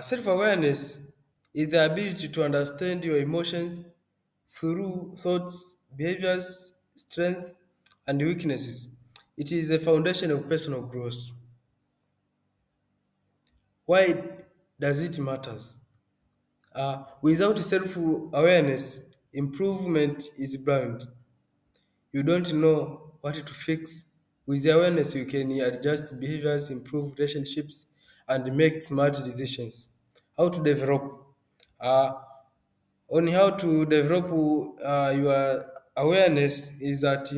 Self awareness is the ability to understand your emotions through thoughts, behaviors, strengths, and weaknesses. It is a foundation of personal growth. Why does it matter? Without self awareness, improvement is blind. You don't know what to fix. With the awareness, you can adjust behaviors, improve relationships, and make smart decisions. How to develop? Uh, on how to develop your awareness is that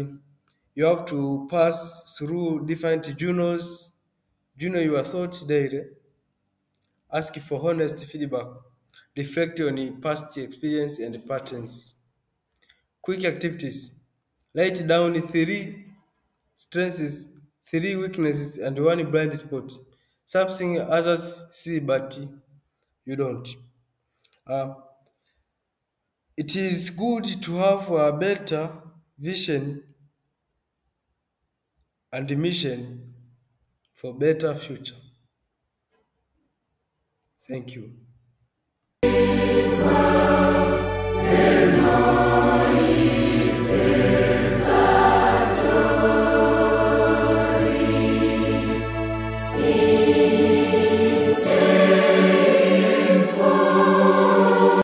you have to pass through different journals, journal your thoughts daily, ask for honest feedback, reflect on your past experience and patterns. Quick activities. Write down three strengths, three weaknesses, and one blind spot. Something others see but you don't. Uh, it is good to have a better vision and mission for better future. Thank you.